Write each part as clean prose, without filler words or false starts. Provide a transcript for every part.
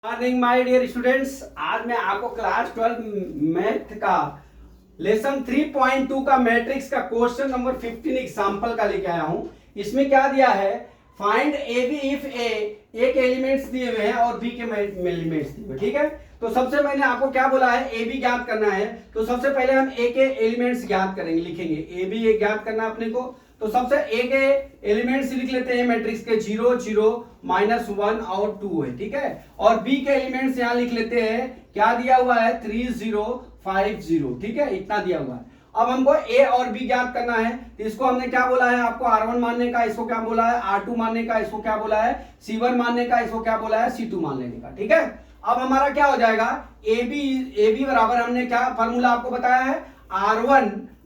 Morning my dear students. आज मैं आपको क्लास 12 मैथ का लेसन 3.2 का मैट्रिक्स का क्वेश्चन नंबर 15 एग्जांपल का लेके आया हूं। इसमें क्या दिया है, फाइंड ए बी इफ ए, एक एलिमेंट्स दिए हुए हैं और बी के एलिमेंट्स दिए हुए, ठीक है। तो सबसे मैंने आपको क्या बोला है, ए बी ज्ञात करना है। तो सबसे पहले हम ए के एलिमेंट्स ज्ञात करेंगे, लिखेंगे ए बी ए ज्ञात करना अपने को। तो सबसे ए के एलिमेंट्स लिख लेते हैं मैट्रिक्स के 0 0 -1 और 2 है, ठीक है। और बी के एलिमेंट्स यहां लिख लेते हैं, क्या दिया हुआ है 3 0 5 0, ठीक है, इतना दिया हुआ है। अब हमको ए और बी ज्ञात करना है। तो इसको हमने क्या बोला है, आपको R1 मानने का, इसको क्या बोला है R2 मानने का, इसको क्या बोला है C1 मानने का, इसको क्या बोला है C2 मान लेने का, ठीक है। अब हमारा क्या हो जाएगा, ए बी बराबर हमने क्या फॉर्मूला आपको बताया है,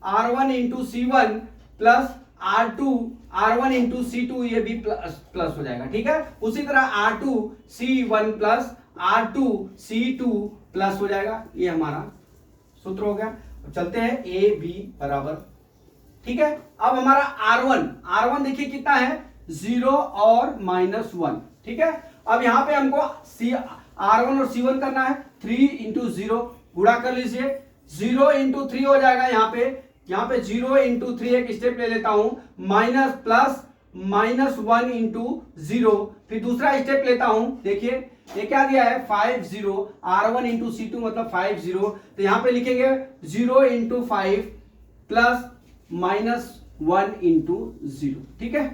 R1 into C1 plus R1 into C2, ये भी प्लस हो जाएगा, ठीक है। उसी तरह R2 C1 plus R2 C2 plus हो जाएगा, ये हमारा सूत्र हो गया। चलते हैं ए बी बराबर, ठीक है। अब हमारा R1 देखिए कितना है 0 और -1, ठीक है। अब यहां पे हमको R1 और C1 करना है, 3 इंटू 0 गुणा कर लीजिए, 0 इंटू 3 हो जाएगा। यहाँ पे 0 इंटू 3 एक स्टेप ले लेता हूं, माइनस प्लस -1 इंटू 0, फिर दूसरा स्टेप लेता हूं। देखिए ये क्या दिया है 5 0, R1 इंटू C2 मतलब 5 0। तो यहां पे लिखेंगे 0 इंटू 5 प्लस -1 इंटू 0, ठीक है।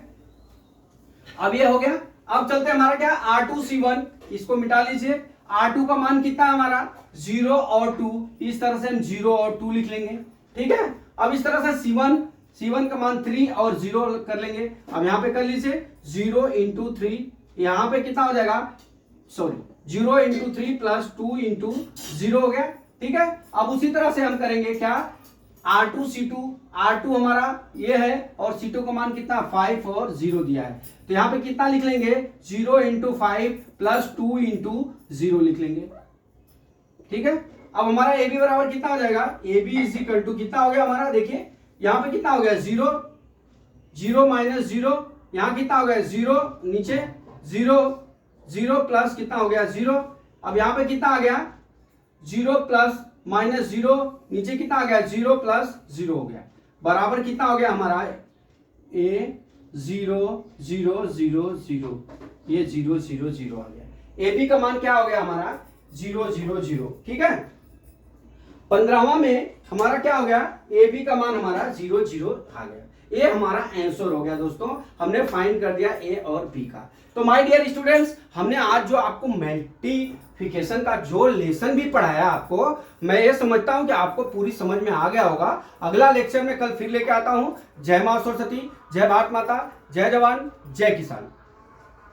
अब ये हो गया। अब चलते हमारा क्या R2 C1, इसको मिटा लीजिए। R2 का मान कितना है हमारा 0 और 2, इस तरह से हम 0 और 2 लिख लेंगे, ठीक है। अब इस तरह से C1 का मान 3 और 0 कर लेंगे। अब यहां पे कर लीजिए 0 इंटू 3, यहां पे कितना हो जाएगा, सॉरी 0 इंटू 3 प्लस 2 इंटू 0 हो गया, ठीक है। अब उसी तरह से हम करेंगे क्या R2 C2, R2 हमारा ये है और C2 का मान कितना 5 और 0 दिया है। तो यहां पे कितना लिख लेंगे 0 इंटू 5 प्लस 2 इंटू 0 लिख लेंगे, ठीक है। अब हमारा ए बी बराबर कितना हो जाएगा, A B is equal to कितना हो गया हमारा, देखिए यहां पे कितना हो गया 0 0 -0, यहां कितना हो गया 0 नीचे 0 0 प्लस कितना हो गया 0। अब यहां पे कितना आ गया 0 प्लस -0, नीचे कितना आ गया 0 प्लस 0 हो गया, बराबर कितना हो गया हमारा ए 0 0 0 0, ये 0 0 0 आ गया। ए बी का मान क्या हो गया हमारा 0 0 0, ठीक है। 15वां में हमारा क्या हो गया, ए बी का मान हमारा 0 0 आ गया। ये हमारा आंसर हो गया दोस्तों, हमने फाइंड कर दिया ए और बी का। तो माय डियर स्टूडेंट्स, हमने आज जो आपको मल्टीप्लिकेशन का जो लेसन भी पढ़ाया आपको, मैं ये समझता हूं कि आपको पूरी समझ में आ गया होगा। अगला लेक्चर में कल फिर लेके आता हूं। जय मां सरस्वती, जय भारत माता, जय जवान, जय किसान।